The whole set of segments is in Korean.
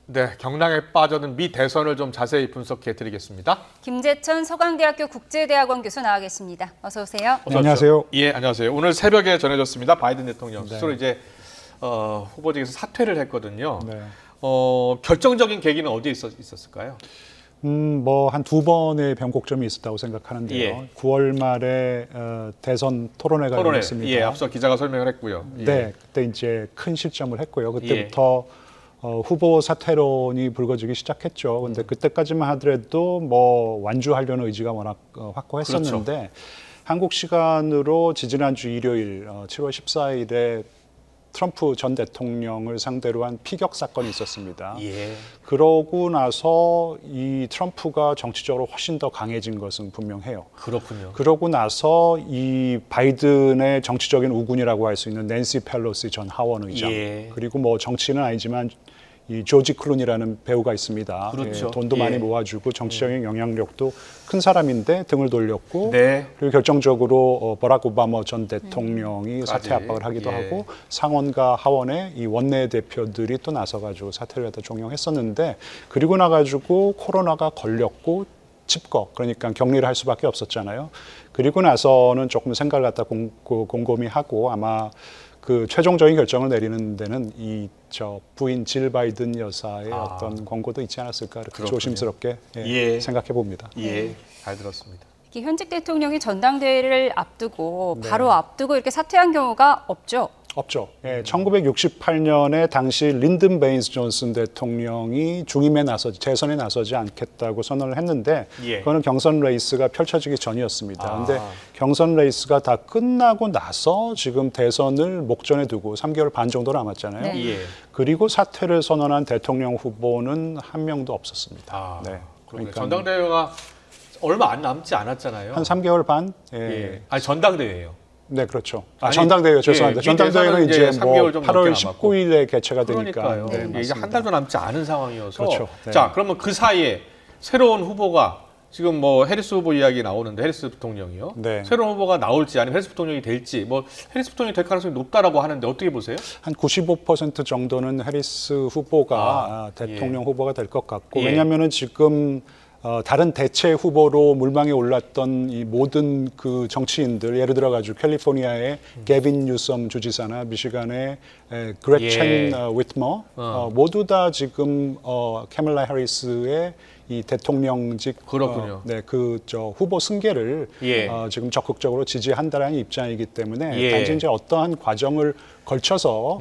네, 경랑에 빠져든 미 대선을 좀 자세히 분석해 드리겠습니다. 김재천 서강대학교 국제대학원 교수 나와 계십니다. 어서 오세요. 어서 안녕하세요. 예, 안녕하세요. 오늘 새벽에 전해졌습니다. 바이든 대통령 네. 스스로 이제 후보직에서 사퇴를 했거든요. 네. 결정적인 계기는 어디에 있었을까요? 뭐 한 두 번의 변곡점이 있었다고 생각하는데요. 예. 9월 말에 대선 토론회가 열렸습니다. 예, 앞서 기자가 설명을 했고요. 예. 네, 그때 이제 큰 실점을 했고요. 그때부터 후보 사퇴론이 불거지기 시작했죠. 근데 그때까지만 하더라도 뭐 완주하려는 의지가 워낙 확고했었는데 그렇죠. 한국 시간으로 지지난주 일요일 7월 14일에 트럼프 전 대통령을 상대로 한 피격 사건이 있었습니다. 예. 그러고 나서 이 트럼프가 정치적으로 훨씬 더 강해진 것은 분명해요. 그렇군요. 그러고 나서 이 바이든의 정치적인 우군이라고 할 수 있는 낸시 펠로시 전 하원 의장, 예. 그리고 뭐 정치는 아니지만 이 조지 클루니라는 배우가 있습니다. 그렇죠. 예, 돈도 예. 많이 모아주고 정치적인 영향력도 큰 사람인데 등을 돌렸고, 네. 그리고 결정적으로 버락 오바마 전 대통령이 사퇴 압박을 하기도 예. 하고 상원과 하원의 이 원내 대표들이 또 나서가지고 사퇴를 갖다 종용했었는데, 그리고 나가지고 코로나가 걸렸고 집거, 그러니까 격리를 할 수밖에 없었잖아요. 그리고 나서는 조금 생각을 갖다 곰곰이 하고 아마 그 최종적인 결정을 내리는 데는 이 저 부인 질 바이든 여사의 어떤 권고도 있지 않았을까 이렇게 그렇군요. 조심스럽게 예. 생각해 봅니다. 예, 잘 들었습니다. 이게 현직 대통령이 전당대회를 앞두고 네. 바로 앞두고 이렇게 사퇴한 경우가 없죠. 없죠. 예, 1968년에 당시 린든 베인스 존슨 대통령이 중임에 나서지 재선에 나서지 않겠다고 선언을 했는데 예. 그거는 경선 레이스가 펼쳐지기 전이었습니다. 아. 그런데 경선 레이스가 다 끝나고 나서 지금 대선을 목전에 두고 3개월 반 정도 남았잖아요. 네. 예. 그리고 사퇴를 선언한 대통령 후보는 한 명도 없었습니다. 아, 네. 그러니까 전당대회가 얼마 안 남지 않았잖아요. 한 3개월 반? 예. 예. 아니 전당대회예요. 네, 그렇죠. 아니, 전당대회 죄송합니다. 예, 전당대회는 이제 이제 뭐 3개월 좀 8월 넘게 남았고. 19일에 개최가 되니까. 그러니까요. 네, 이게 맞습니다. 한 달도 남지 않은 상황이어서. 그렇죠. 네. 자, 그러면 그 사이에 새로운 후보가 지금 뭐 해리스 후보 이야기 나오는데 해리스 부통령이요. 네. 새로운 후보가 나올지 아니면 해리스 부통령이 될지 뭐 해리스 부통령이 될 가능성이 높다라고 하는데 어떻게 보세요? 한 95% 정도는 해리스 후보가 대통령 후보가 될 것 같고, 예. 왜냐하면은 지금 다른 대체 후보로 물망에 올랐던 이 모든 그 정치인들, 예를 들어 가지고 캘리포니아의 게빈 뉴섬 주지사나 미시간의 그레첸 위트머 모두 다 지금 캐멀라 해리스의 이 대통령직 그렇군요. 그 후보 승계를 예. 지금 적극적으로 지지한다라는 입장이기 때문에 예. 단지 이제 어떠한 과정을 걸쳐서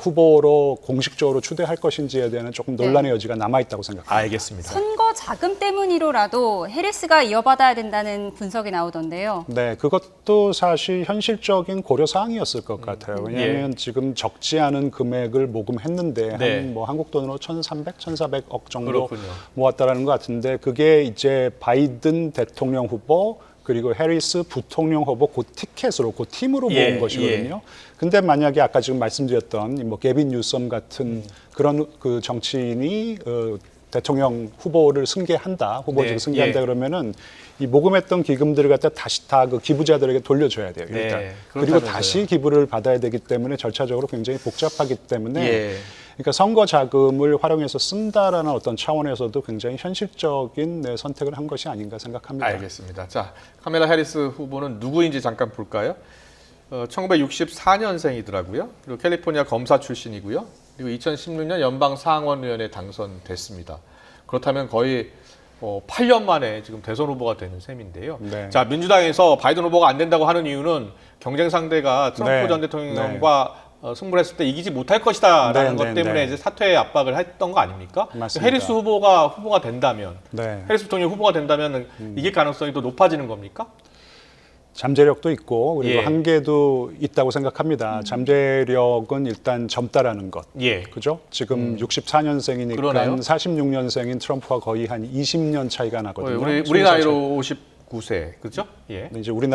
후보로 공식적으로 추대할 것인지에 대한 조금 논란의 여지가 남아 있다고 생각합니다. 알겠습니다. 선거 자금 때문이로라도 해리스가 이어받아야 된다는 분석이 나오던데요. 네, 그것도 사실 현실적인 고려 사항이었을 것 같아요. 왜냐하면 지금 적지 않은 금액을 모금했는데 네. 한 뭐 한국 돈으로 1,300, 1,400억 정도 그렇군요. 모았다라는 것 같은데, 그게 이제 바이든 대통령 후보 그리고 해리스 부통령 후보 그 티켓으로 그 팀으로 모은 예, 것이거든요. 근데 만약에 아까 지금 말씀드렸던 뭐 게빈 뉴섬 같은 그런 그 정치인이 대통령 후보를 승계한다, 후보직을 네, 승계한다 예. 그러면은 이 모금했던 기금들을 갖다 다시 다 그 기부자들에게 돌려줘야 돼요. 일단. 네, 그리고 그렇다면서요. 다시 기부를 받아야 되기 때문에 절차적으로 굉장히 복잡하기 때문에 예. 그러니까 선거 자금을 활용해서 쓴다라는 어떤 차원에서도 굉장히 현실적인 선택을 한 것이 아닌가 생각합니다. 알겠습니다. 자, 카멜라 해리스 후보는 누구인지 잠깐 볼까요? 1964년생이더라고요. 그리고 캘리포니아 검사 출신이고요. 그리고 2016년 연방 상원의원에 당선됐습니다. 그렇다면 거의 8년 만에 지금 대선 후보가 되는 셈인데요. 네. 자, 민주당에서 바이든 후보가 안 된다고 하는 이유는 경쟁 상대가 트럼프 네. 전 대통령과 승부를 했을 때 이기지 못할 것이다라는 네, 것 네, 때문에 네. 이제 사퇴 압박을 했던 거 아닙니까? 맞습니다. 해리스 후보가 된다면, 네. 해리스 부통령이 후보가 된다면 이길 가능성이 또 높아지는 겁니까? 잠재력도 있고 그리고 예. 한계도 있다고 생각합니다. 잠재력은 일단 젊다라는 것. 예. 그죠? 지금 64년생이니까 그러네요. 46년생인 트럼프와 거의 한 20년 차이가 나거든요. 우리 20살 차이. 나이로 59세, 그렇죠? 예. 근데 이제 우리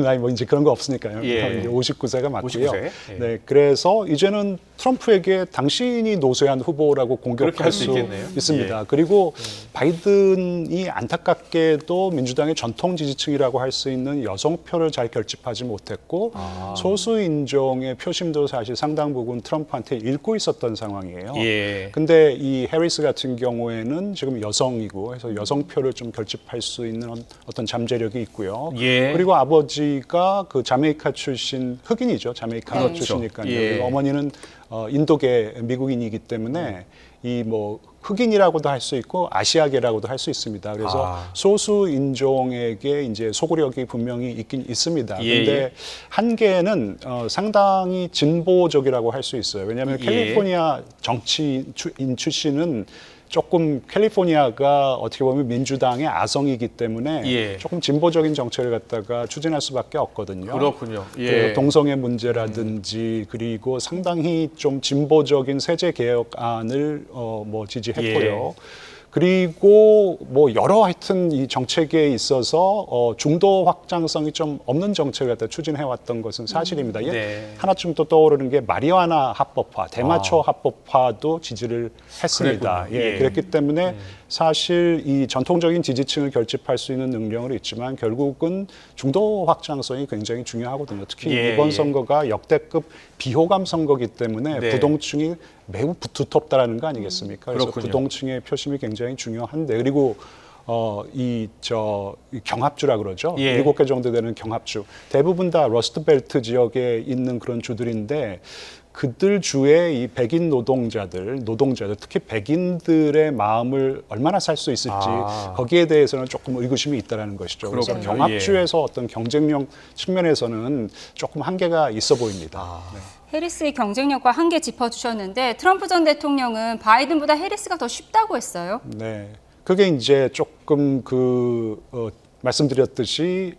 나이 뭐 이제 그런 거 없으니까요. 예. 이제 59세가 맞고요. 59세? 예. 네, 그래서 이제는 트럼프에게 당신이 노쇠한 후보라고 그렇게 공격할 할수 수 있겠네요. 있습니다. 예. 그리고 바이든이 안타깝게도 민주당의 전통 지지층이라고 할 수 있는 여성표를 잘 결집하지 못했고 소수 인종의 표심도 사실 상당 부분 트럼프한테 잃고 있었던 상황이에요. 예. 근데 이 해리스 같은 경우에는 지금 여성이고 그래서 여성표를 좀 결집할 수 있는 어떤 잠재력이 있고요. 예. 그리고 아버지가 그 자메이카 출신 흑인이죠. 자메이카 그렇죠. 출신이니까요. 예. 그리고 어머니는 인도계 미국인이기 때문에 이 뭐 흑인이라고도 할 수 있고 아시아계라고도 할 수 있습니다. 그래서 소수 인종에게 이제 소구력이 분명히 있긴 있습니다. 예. 근데 한계는 상당히 진보적이라고 할 수 있어요. 왜냐하면 예. 캘리포니아 정치인 출신은 조금 캘리포니아가 어떻게 보면 민주당의 아성이기 때문에 예. 조금 진보적인 정책을 갖다가 추진할 수밖에 없거든요. 그렇군요. 그 예. 동성애 문제라든지 그리고 상당히 좀 진보적인 세제 개혁안을 뭐 지지했고요. 그리고 뭐 여러 하여튼 이 정책에 있어서 중도 확장성이 좀 없는 정책을 갖다 추진해왔던 것은 사실입니다. 네. 하나쯤 또 떠오르는 게 마리화나 합법화, 대마초 합법화도 지지를 했습니다. 그랬군요. 예. 그랬기 때문에 사실 이 전통적인 지지층을 결집할 수 있는 능력은 있지만 결국은 중도 확장성이 굉장히 중요하거든요. 특히 예, 이번 예. 선거가 역대급 비호감 선거기 때문에 네. 부동층이 매우 두텁다라는 거 아니겠습니까? 그래서 그렇군요. 부동층의 표심이 굉장히 중요한데 그리고 이 경합주라 그러죠. 예. 7개 정도 되는 경합주. 대부분 다 러스트벨트 지역에 있는 그런 주들인데 그들 주의 이 백인 노동자들, 특히 백인들의 마음을 얼마나 살 수 있을지 거기에 대해서는 조금 의구심이 있다라는 것이죠. 그래서 그렇군요. 경합주에서 어떤 경쟁력 측면에서는 조금 한계가 있어 보입니다. 네. 해리스의 경쟁력과 한계 짚어주셨는데 트럼프 전 대통령은 바이든보다 해리스가 더 쉽다고 했어요. 네, 그게 이제 조금 말씀드렸듯이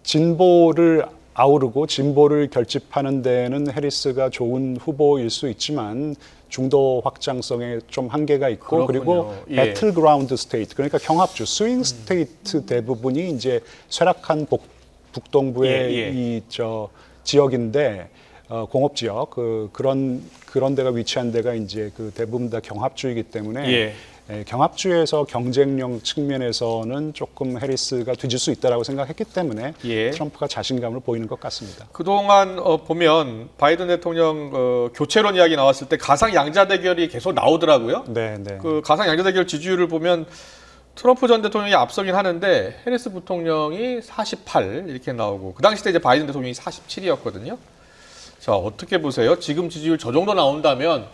진보를 아우르고 진보를 결집하는 데는 해리스가 좋은 후보일 수 있지만 중도 확장성에 좀 한계가 있고 그리고 예. 배틀그라운드 스테이트 그러니까 경합주 스윙 스테이트 대부분이 이제 쇠락한 북동부의 예. 이 지역인데 공업 지역 그런 데가 위치한 데가 이제 그 대부분 다 경합주이기 때문에 예. 경합주에서 경쟁력 측면에서는 조금 해리스가 뒤질 수 있다라고 생각했기 때문에 예. 트럼프가 자신감을 보이는 것 같습니다. 그동안 보면 바이든 대통령 교체론 이야기 나왔을 때 가상 양자 대결이 계속 나오더라고요. 네. 그 가상 양자 대결 지지율을 보면 트럼프 전 대통령이 앞서긴 하는데 해리스 부통령이 48 이렇게 나오고 그 당시 때 이제 바이든 대통령이 47이었거든요. 자, 어떻게 보세요? 지금 지지율 저 정도 나온다면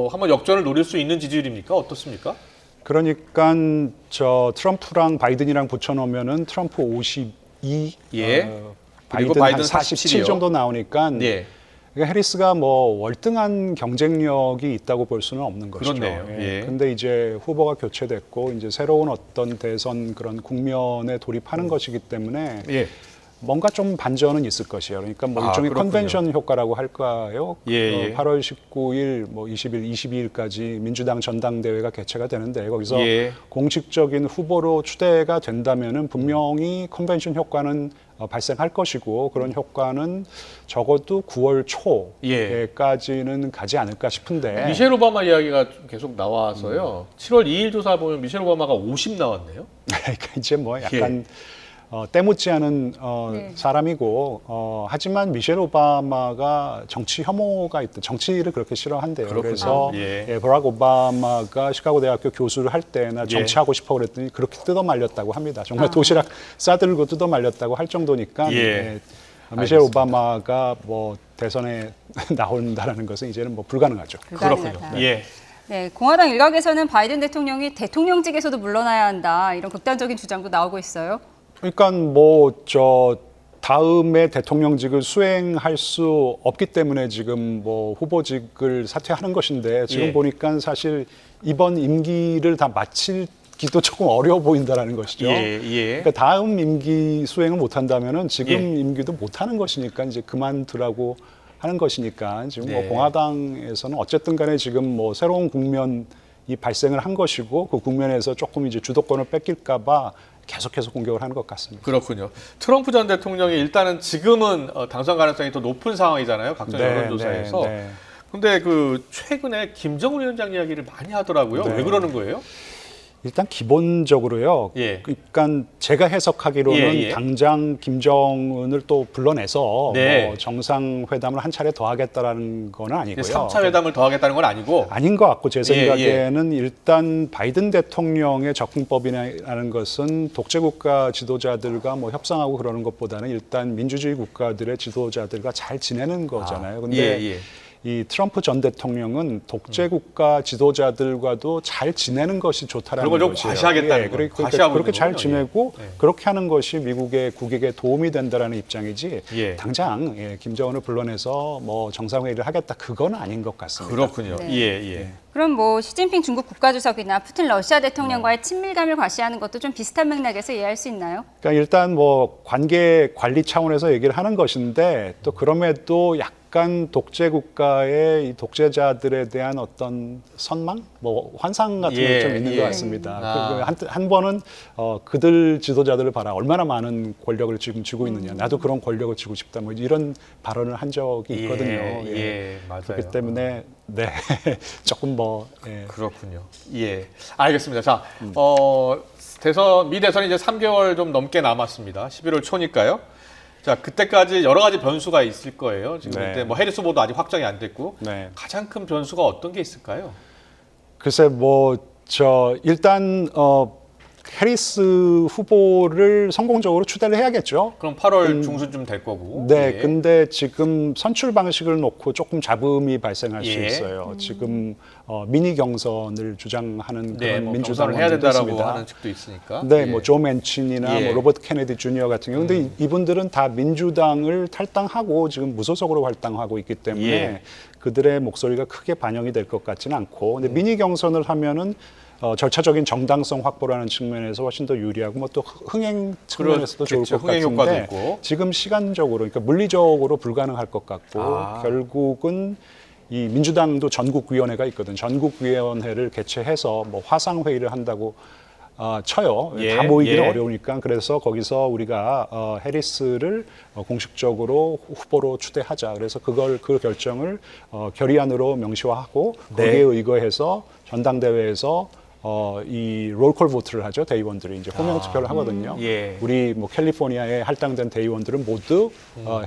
한번 역전을 노릴 수 있는 지지율입니까? 어떻습니까? 그러니까 트럼프랑 바이든이랑 붙여놓으면은 트럼프 52, 예. 바이든, 바이든 한 47 47이요. 정도 나오니까 예. 그러니까 해리스가 뭐 월등한 경쟁력이 있다고 볼 수는 없는 것이죠. 그렇네요. 예. 근데 이제 후보가 교체됐고 이제 새로운 어떤 대선 그런 국면에 돌입하는 것이기 때문에 예. 뭔가 좀 반전은 있을 것이에요. 그러니까 뭐 일종의 그렇군요. 컨벤션 효과라고 할까요? 예. 8월 19일, 뭐 20일, 22일까지 민주당 전당대회가 개최가 되는데 거기서 예. 공식적인 후보로 추대가 된다면은 분명히 컨벤션 효과는 발생할 것이고 그런 효과는 적어도 9월 초에까지는 가지 않을까 싶은데 미셸 오바마 이야기가 좀 계속 나와서요. 7월 2일 조사 보면 미셸 오바마가 50 나왔네요. 그러니까 이제 뭐 약간 때묻지 않은 네. 사람이고 하지만 미셸 오바마가 정치 혐오가 있다. 정치를 그렇게 싫어한대요. 그렇군요. 그래서 예. 버락 오바마가 시카고 대학교 교수를 할 때나 예. 정치하고 싶어 그랬더니 그렇게 뜯어 말렸다고 합니다. 정말 도시락 싸들고 뜯어 말렸다고 할 정도니까 예. 미셸 오바마가 뭐 대선에 나온다라는 것은 이제는 뭐 불가능하죠. 불가능하다. 예. 네, 공화당 일각에서는 바이든 대통령이 대통령직에서도 물러나야 한다 이런 극단적인 주장도 나오고 있어요. 그러니까 다음에 대통령직을 수행할 수 없기 때문에 지금 뭐 후보직을 사퇴하는 것인데 지금 예. 보니까 사실 이번 임기를 다 마치기도 조금 어려워 보인다라는 것이죠. 예. 그러니까 다음 임기 수행을 못 한다면은 지금 예. 임기도 못 하는 것이니까 이제 그만두라고 하는 것이니까 지금 네. 뭐 공화당에서는 어쨌든 간에 지금 뭐 새로운 국면이 발생을 한 것이고 그 국면에서 조금 이제 주도권을 뺏길까 봐 계속해서 공격을 하는 것 같습니다. 그렇군요. 트럼프 전 대통령이 일단은 지금은 당선 가능성이 더 높은 상황이잖아요. 각종 네, 여론조사에서. 네. 근데 그 최근에 김정은 위원장 이야기를 많이 하더라고요. 네. 왜 그러는 거예요? 일단 기본적으로요. 예. 그러니까 제가 해석하기로는 예, 예. 당장 김정은을 또 불러내서 네. 뭐 정상회담을 한 차례 더 하겠다라는 건 아니고요. 3차 회담을 더 하겠다는 건 아니고. 아닌 것 같고 제 예, 생각에는 일단 바이든 대통령의 접근법이라는 것은 독재국가 지도자들과 뭐 협상하고 그러는 것보다는 일단 민주주의 국가들의 지도자들과 잘 지내는 거잖아요. 근데 예. 이 트럼프 전 대통령은 독재국가 지도자들과도 잘 지내는 것이 좋다라는 그런 걸좀 것이에요. 과시하겠다는 예, 거예요. 그러니까 과시하고 그렇게 있는 잘 거군요. 지내고 예. 그렇게 하는 것이 미국의 국익에 도움이 된다라는 입장이지 예. 당장 김정은을 불러내서 뭐 정상회의를 하겠다 그건 아닌 것 같습니다. 그렇군요. 네. 예. 그럼 뭐 시진핑 중국 국가주석이나 푸틴 러시아 대통령과의 친밀감을 과시하는 것도 좀 비슷한 맥락에서 이해할 수 있나요? 그러니까 일단 뭐 관계 관리 차원에서 얘기를 하는 것인데 또 그럼에도 약간 독재 국가의 이 독재자들에 대한 어떤 선망, 뭐 환상 같은 게 좀 있는 것 같습니다. 아. 한 번은 그들 지도자들을 봐라 얼마나 많은 권력을 지금 쥐고 있느냐, 나도 그런 권력을 쥐고 싶다, 뭐 이런 발언을 한 적이 있거든요. 맞아요. 그렇기 때문에 네 조금 뭐 그렇군요. 예, 알겠습니다. 자, 미 대선이 이제 3개월 좀 넘게 남았습니다. 11월 초니까요. 자, 그때까지 여러 가지 변수가 있을 거예요. 지금 네. 그때 뭐 해리스 후보도 아직 확정이 안 됐고 네. 가장 큰 변수가 어떤 게 있을까요? 글쎄 일단 해리스 후보를 성공적으로 추대를 해야겠죠. 그럼 8월 중순쯤 될 거고. 네, 예. 근데 지금 선출 방식을 놓고 조금 잡음이 발생할 수 예. 있어요. 지금 미니 경선을 주장하는 네, 그런 뭐 민주당 경선을 해야 된다라고 의원들도 하는 측도 있으니까. 네, 예. 뭐 조 맨친이나 예. 뭐 로버트 케네디 주니어 같은 경우, 근데 이분들은 다 민주당을 탈당하고 지금 무소속으로 활동하고 있기 때문에 예. 그들의 목소리가 크게 반영이 될 것 같지는 않고, 근데 미니 경선을 하면은 절차적인 정당성 확보라는 측면에서 훨씬 더 유리하고 뭐 또 흥행 측면에서도 좋을 그렇겠죠. 것 흥행 효과도 같은데 있고. 지금 시간적으로, 그러니까 물리적으로 불가능할 것 같고 결국은 이 민주당도 전국위원회가 있거든. 전국위원회를 개최해서 뭐 화상회의를 한다고 쳐요. 예, 다 모이기는 예. 어려우니까. 그래서 거기서 우리가 해리스를 공식적으로 후보로 추대하자. 그래서 그 결정을 결의안으로 명시화하고 네. 거기에 의거해서 전당대회에서 이 롤콜 보트를 하죠. 대의원들이 이제 호명 투표를 하거든요. 예. 우리 뭐 캘리포니아에 할당된 대의원들은 모두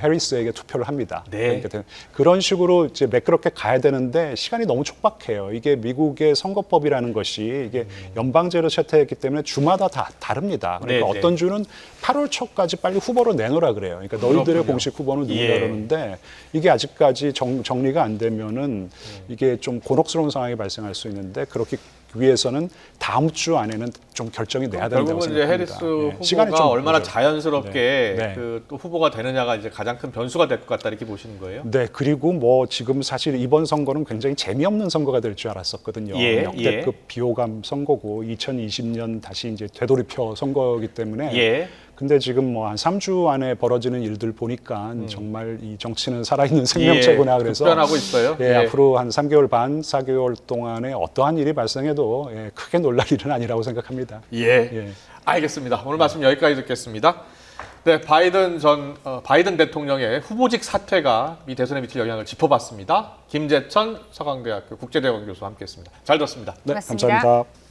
해리스에게 투표를 합니다. 네. 그러니까 그런 식으로 이제 매끄럽게 가야 되는데 시간이 너무 촉박해요. 이게 미국의 선거법이라는 것이 이게 연방제로 채택했기 때문에 주마다 다 다릅니다. 그러니까 네, 어떤 주는 8월 초까지 빨리 후보로 내놓으라 그래요. 그러니까 너희들의 그렇군요. 공식 후보는 누구냐 예. 그러는데 이게 아직까지 정리가 안 되면은 이게 좀 곤혹스러운 상황이 발생할 수 있는데, 그렇기 위해서는 다음 주 안에는 좀 결정이 내야 된다고 결국은 이제 생각합니다. 해리스 예. 시간이 후보가 좀 얼마나 걸려요. 자연스럽게 네. 그 또 후보가 되느냐가 이제 가장 큰 변수가 될 것 같다 이렇게 보시는 거예요? 네, 그리고 뭐 지금 사실 이번 선거는 굉장히 재미없는 선거가 될 줄 알았었거든요. 예, 역대급 비호감 선거고 2020년 다시 이제 되돌이표 선거이기 때문에. 예. 근데 지금 뭐 한 3주 안에 벌어지는 일들 보니까 정말 이 정치는 살아있는 생명체구나. 그래서 급변하고 있어요. 예, 예. 앞으로 한 3개월 반, 4개월 동안에 어떠한 일이 발생해도 크게 놀랄 일은 아니라고 생각합니다. 예. 알겠습니다. 오늘 말씀 여기까지 듣겠습니다. 네, 바이든 대통령의 후보직 사퇴가 미 대선에 미칠 영향을 짚어봤습니다. 김재천 서강대학교 국제대학원 교수와 함께했습니다. 잘 들었습니다. 네, 고맙습니다. 감사합니다.